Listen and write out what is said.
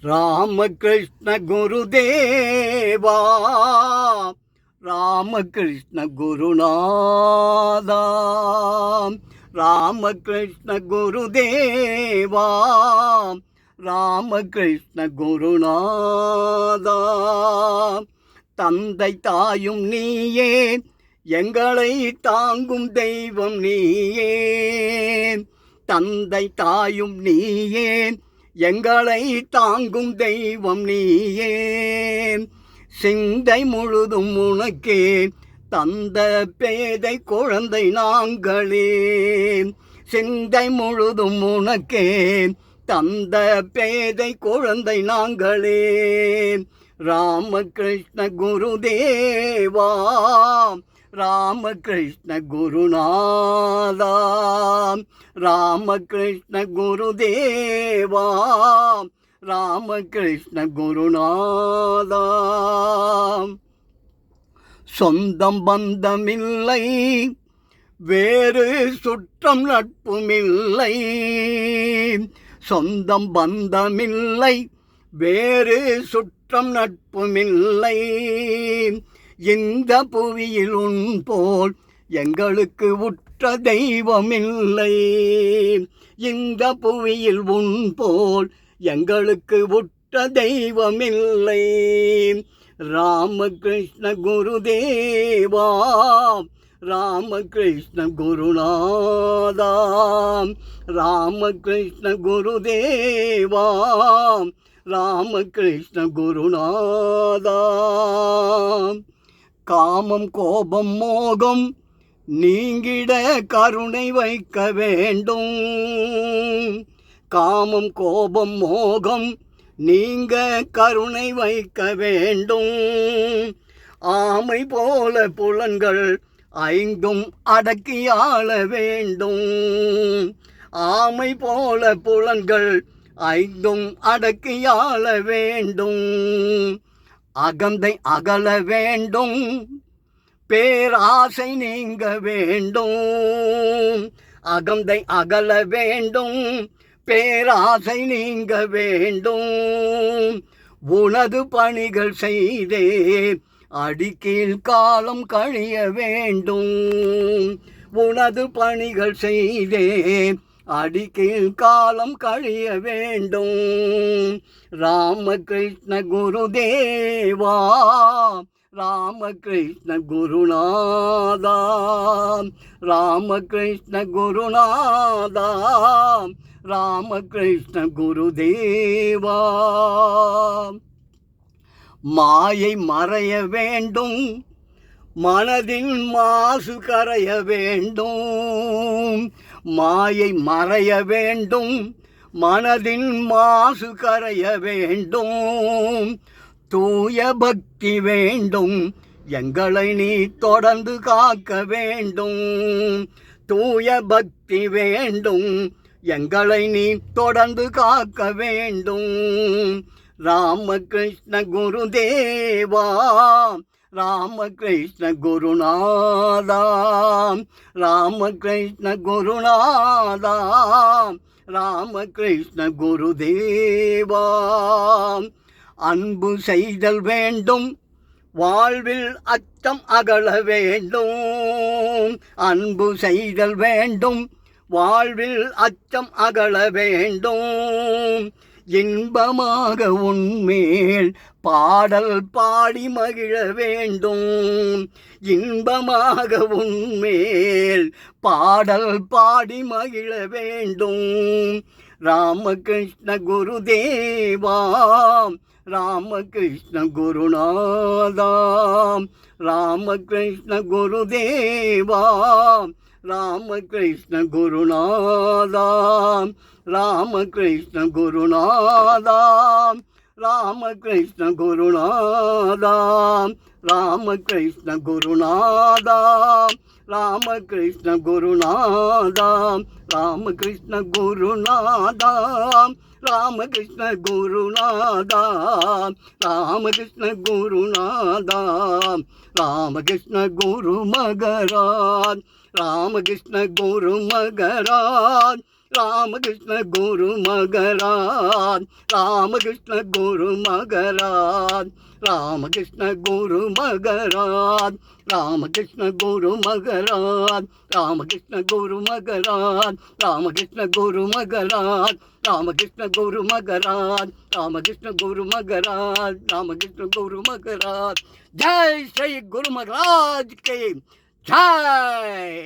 ராமகிருஷ்ண குருதேவா, ராமகிருஷ்ண குருநாதா, ராமகிருஷ்ண குருதேவா, ராமகிருஷ்ண குருநாதா. தந்தை தாயும் நீயே, எங்களை தாங்கும் தெய்வம் நீயே. தந்தை தாயும் நீயே, எங்களை தாங்கும் தெய்வம் நீயே. சிந்தை முழுதும் உனக்கே தந்த பேதை குழந்தை நாங்களே. சிந்தை முழுதும் உனக்கே தந்த பேதை குழந்தை நாங்களே. ராமகிருஷ்ண குருதேவா, ராமகிருஷ்ண குருநாதா, ராமகிருஷ்ண குருதேவா, ராமகிருஷ்ண குருநாதா. சொந்தம் பந்தமில்லை, வேறு சுற்றம் நட்புமில்லை. சொந்தம் பந்தமில்லை, வேறு சுற்றம் நட்புமில்லை. இந்த புவியில் உன் போல் எங்களுக்கு உற்ற தெய்வமில்லை. இந்த புவியில் உன் போல் எங்களுக்கு உற்ற தெய்வமில்லை. ராமகிருஷ்ண குருதேவா, ராமகிருஷ்ண குருநாதா, ராமகிருஷ்ண குருதேவா, ராமகிருஷ்ண குருநாதா. காமம் கோபம் மோகம் நீங்கிட கருணை வைக்க வேண்டும். காமம் கோபம் மோகம் நீங்க கருணை வைக்க வேண்டும். ஆமை போல புலன்கள் ஐந்தும் அடக்கியாள வேண்டும். ஆமை போல புலன்கள் ஐந்தும் அடக்கியாள வேண்டும். அகந்தை அகல வேண்டும், பேராசை நீங்க வேண்டும். அகந்தை அகல வேண்டும், பேராசை நீங்க வேண்டும். உனது பணிகள் செய்தே அடிக்கீழ் காலம் கழிய வேண்டும். உனது பணிகள் செய்தே அடிக்கீழ் காலம் கழிய வேண்டும். ராமகிருஷ்ண குருதேவா, ராமகிருஷ்ண குருநாதா, ராமகிருஷ்ண குருநாதா, ராமகிருஷ்ண குருதேவா. மாயை மறைய வேண்டும், மனதின் மாசு கரைய வேண்டும். மாயை மறைய வேண்டும், மனதின் மாசு கரைய வேண்டும். தூய பக்தி வேண்டும், எங்களை நீ தொடர்ந்து காக்க வேண்டும். தூய பக்தி வேண்டும், எங்களை நீ தொடர்ந்து காக்க வேண்டும். ராமகிருஷ்ண குருதேவா, ராமகிருஷ்ண குருநாதா, ராமகிருஷ்ண குருநாதா, ராமகிருஷ்ண குருதேவா. அன்பு செய்தல் வேண்டும், வாழ்வில் அச்சம் அகல வேண்டும். அன்பு செய்தல் வேண்டும், வாழ்வில் அச்சம் அகல வேண்டும். இன்பமாக உன்மேல் பாடல் பாடி மகிழ வேண்டும். இன்பமாக உன்மேல் பாடல் பாடி மகிழ வேண்டும். ராமகிருஷ்ண குருதேவா, ராமகிருஷ்ண குருநாதா, ராமகிருஷ்ண குருதேவா, ராமகிருஷ்ண குருநாதா, ராமகிருஷ்ண குருநாதா, ராமகிருஷ்ண குருநாதா, ராமகிருஷ்ண குருநாதா, ராமகிருஷ்ண குருநாதா, ராமகிருஷ்ண குருநாதா, ராமகிருஷ்ண குருநாதா, ராமகிருஷ்ண குருநாதா, ராமகிருஷ்ண குரு மகராஜ், ராமகிருஷ்ண குரு மகராஜ், ராமகிருஷ்ண குரு மகராஜ் ராமகிருஷ்ண குரு மகராஜ் ராமகிருஷ்ண குரு மகராஜ் ராமகிருஷ்ண குரு மகராஜ் ராமகிருஷ்ண குரு மகராஜ் ராமகிருஷ்ண குரு மகராஜ் ராமகிருஷ்ண குரு மகராஜ் ராமகிருஷ்ண குரு மகராஜ் ராமகிருஷ்ண குரு மகராஜ் ஜெய் ஸ்ரீ குரு மகராஜ் கே ஜெய்.